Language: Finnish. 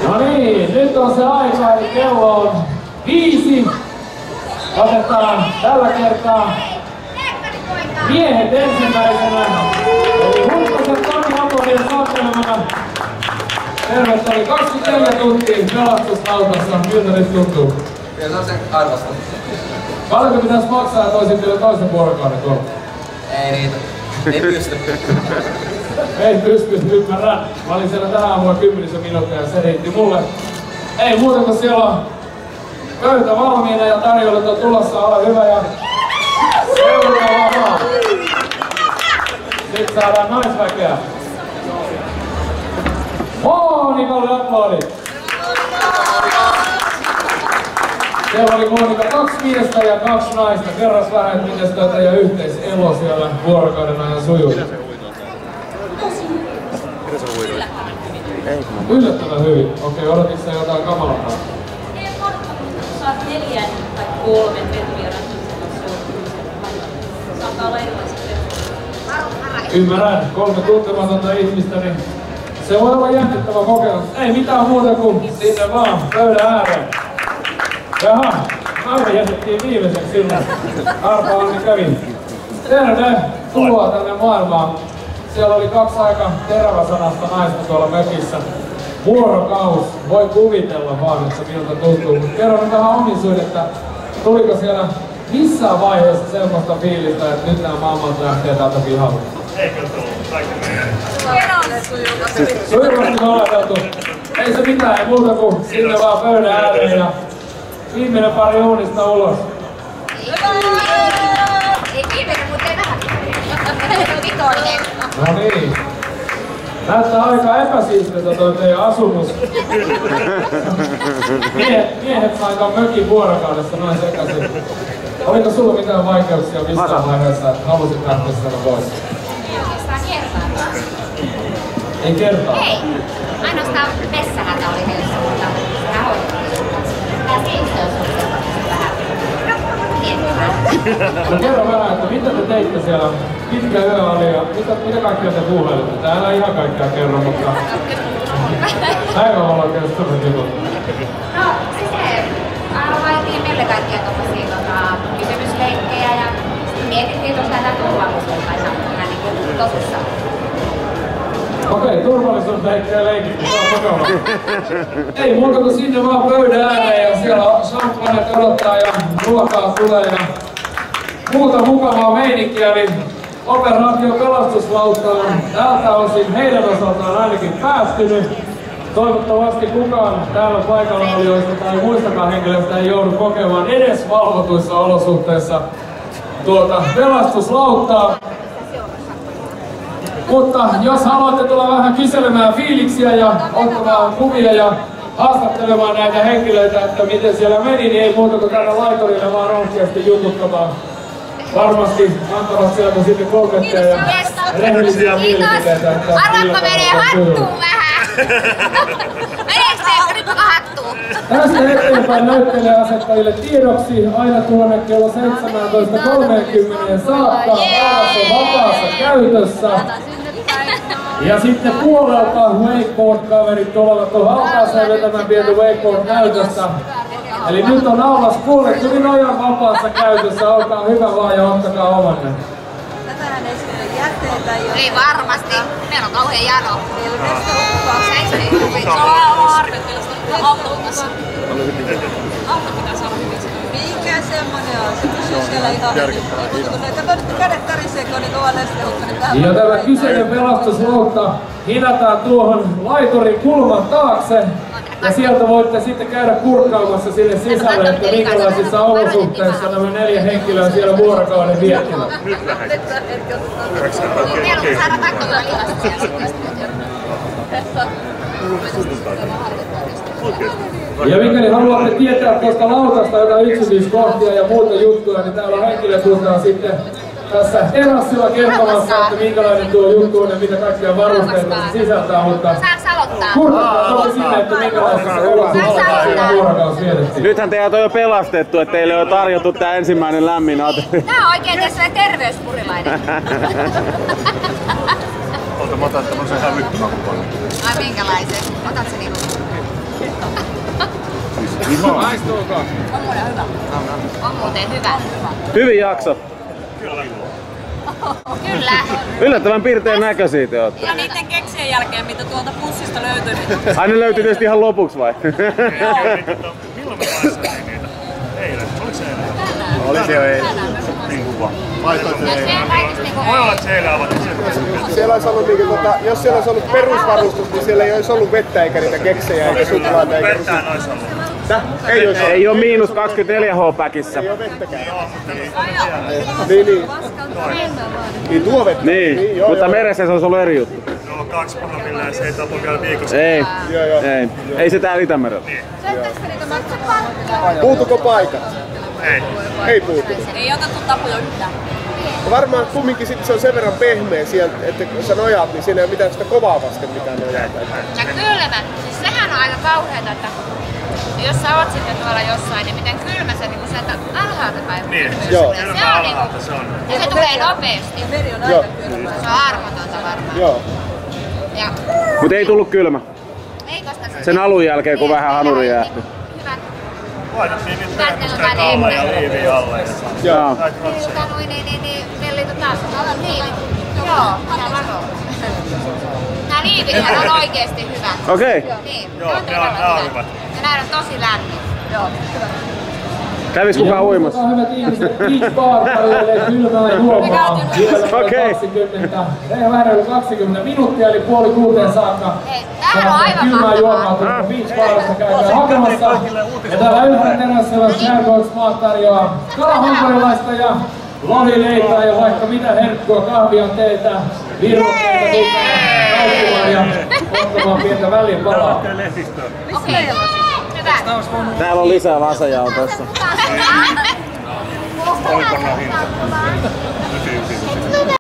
No niin, nyt on se aika, eli kello on 5. Otetaan tällä kertaa miehet ensimmäisenä. Eli Hutkosen Toni Aponin saattelemana. Tervetuloa 24 tuntia pelastuslautassa. Miltä nyt tuntuu? Kyllä se on sen arvosta. Paljonko pitäisi maksaa, että olisit vielä toisen vuorokauden tuolla? Ei riitä. Ei pysty. Ei pysty, ymmärrän. Mä olin siellä tähän aamulla 10 minuuttia ja se riitti mulle. Ei muuta kuin siellä on pöytä valmiina ja tarjoilut on tulossa, ole hyvä ja seuraava vaan. Sitten saadaan naisväkeä. Monikalle aplodit! Siellä oli Monika 2 miestä ja 2 naista. Kerros vähän, että miten sitä teidän yhteiselo siellä vuorokauden ajan sujuu. Yllättävän hyvin. Okei, odotitko sä jotain kamalampaa? Ei ole saat 4 tai 3 metriä saattaa olla erilaisia. Ymmärrän, 3 tuntematonta ihmistä, niin se voi olla jännittävä kokemus. Ei mitään muuta kuin sinne vaan pöydän ääreen. Jaha, aivan jätettiin viimeiseksi silloin. Arpa Anni kävi. Tervetuloa tänne maailmaan. Siellä oli 2 aika teräväsanasta naista tuolla mökissä. Vuorokaus. Voi kuvitella vaan, että miltä tuntuu. Mutta kerro nyt vähän omisuuden, että tuliko siellä missään vaiheessa semmoista fiilistä, että nyt nämä maailmat lähtee täältä pihalle? Eikö tullut? Kaikki menee. Sujuvasti oleteltu. Ei se mitään, ei muuta kuin sinne vaan pöydän ääreen ja viimeinen pari uunista ulos. Ei viimeinen, mutta ei vähän. Vitoinen. No niin. Näyttää aika epäsiistiltä toi teidän asumus. Miehet sai ton mökin vuorokaudessa noin sekaisin. Oliko sulla mitään vaikeuksia missään vaiheessa, että halusit lähteä sieltä pois? Ei oikeastaan kertaa. Ei kertaa? Ei. Ainoastaan vessahätä oli heillä, mutta sitä hoidettiin. Tää siisteys oli vähän tietysti. No kerro vähän, että mitä te teitte siellä? Pitkä yö oli ja mitä kaikkea te puuhelitte? Täällä ei ihan kaikkea kerro, mutta päivän ollaan kestävät jutut. No siis se, aloitiin meille kaikkia tommosia kysymysleikkejä ja mietittiin tosiaan tää turvallisuutta ihan niin tosissaan. Okei, turvallisuusleikkejä leikittiin, se on mukava. Ei muuta kuin sinne vaan pöydän ääreen ja siellä champagnet odottaa ja ruokaa tulee ja muuta mukavaa meininkiä, niin operaatio Pelastuslautta on tältä osin heidän osaltaan ainakin päättynyt. Toivottavasti kukaan täällä paikalla olijoista tai muistakaan henkilöistä ei joudu kokemaan edes valvotuissa olosuhteissa pelastuslauttaa. Mutta jos haluatte tulla vähän kyselemään fiiliksiä ja ottamaan kuvia ja haastattelemaan näitä henkilöitä, että miten siellä meni, niin ei muuta kuin tänne laitorille vaan rohkeasti jututtamaan. Varmasti antavat sieltä sitten kommentteja ja rehellisiä mielipiteitä. Arvappa menee hattuun vähän! Meneekö se nyt hattuun? Tästä eteenpäin näyttelijä asettajille tiedoksi aina tuonne kello 17.30 saakka. Vaaras on vapaassa käytössä. Ja sitten puolelta wakeboard-kaverit tulevat tuohon altaaseen vetämään pientä wakeboard-näytöstä. Eli nyt on aulas puolet hyvin ajan vapaassa käytössä. Olkaa hyvä vaan ja ottakaa omanne. Tätähän ei sitten jätteitä. Ei varmasti. Meillä on kauhean jano. Se on harvittelua. Auto pitää saada hyvin. Mikä semmonen on? Se pysyy siellä ihan hyvin. Kato nyt kädet tärisee, kun on niin kova nesteukka. Ja tämä kyseinen pelastuslautta hinataan tuohon laiturin kulman taakse. Ja sieltä voitte sitten käydä kurkkaamassa sinne sisälle, että minkälaisissa olosuhteissa nämä 4 henkilöä siellä vuorokauden viettivät. Meillä on saada katsomaan lihasta. Ja mikäli haluatte tietää tuosta lautasta jotain yksityiskohtia ja muuta juttuja, niin täällä on henkilökuntaa sitten tässä terassilla kertomassa, että minkälainen tuo juttu on ja mitä kaikkia varusteita se sisältää, mutta kurkkaa toki sinne, että minkälaisissa olosuhteissa siinä vuorokaus vietettiin. Nythän teidät on jo pelastettu, että teille on tarjottu tää ensimmäinen lämmin ateria. Tää on oikein tässä terveyspurilainen. Ota, mä otan tämmösen hävyttömän kuvan. Ai minkälaisen? Otat se niinku? Maistuuko? On muuten hyvä. On muuten hyvä. Hyvin jakso. Kyllä. Yllättävän pirteen näköisiä te ootte. Ja niiden keksien jälkeen, mitä tuolta pussista löytyi. Ai ne löytyi tietysti ihan lopuksi vai? Milloin me maistettiin niitä? Eilen. Oliko se eilen? Oli se jo eilen. Niin kuva. Maistoitte Ja se kaikista niinku Voi olla, että se eilen avattiin. Siellä olisi ollut, jos siellä olisi ollut perusvarustus, niin siellä ei olisi ollut vettä eikä niitä keksejä eikä suklaata eikä Vertaan rusinoita. olisi ollut. Ei olisi ollut. Ei oo miinus 24 H-päkissä. Ei ole vettäkään. Joo, mutta Niin. Niin tuo vettä. Niin, joo, mutta joo. meressä se olisi ollut eri juttu. 2 promillea ja se ei tapo vielä viikossa. Ei, Joo. ei se täällä Itämerellä. Puutuko paikat? Ei. Ei puutu. Ei otettu tapuja yhtään. Varmaan kumminkin sit se on sen verran pehmeä sieltä, että kun sä nojaat, niin siinä ei ole mitään sitä kovaa vasten mitään nojata. ja kylmä. Siis sehän on aika kauheeta, että jos sä oot sitten tuolla jossain, niin miten kylmä se niinku sieltä alhaalta päin. Niin, Joo. Se kylmä on niinku, alhaalta se on. ja se tulee nopeasti. Ja veri on Joo. aika kylmä. Se on armotonta varmaan. Joo. Ja Mut ei tullut kylmä. ei koska se... Sen alun jälkeen, kun vähän hanuri jäähtyi. Hyvät. Laitettiin niitä Hyvät ne pehmusta on kaalla ja ennen. liiviä alle. Joo. Sait ratsia. Vellit on taas. Niin. Joo, mitä varo. Nää liivithän on oikeesti hyvät. Okei. Niin, Joo, ne on ne on todella hyvät. hyvät. Ja nää on tosi lämmin. Joo, hyvä. Kävis kukaan uimassa? Ja hyvät ihmiset, Beach Bar tarjoilee kylmää juomaa. Okei. 20, vähän reilu 20 minuuttia, eli 5:30 saakka. Hei, täällä on aivan Kylmää mahtavaa. juomaa tuolta Beach Barista käydään hakemassa. Ja täällä ympäristössä Shergold Smaak tarjoaa kalahampurilaista ja lohileipää ja vaikka mitä herkkua, kahvia, teetä, virvokkeita, nauttimaan ja ottamaan pientä väliinpalaa. Okei, hyvä. Täällä on lisää vasajaa tässä. Oliko hinta?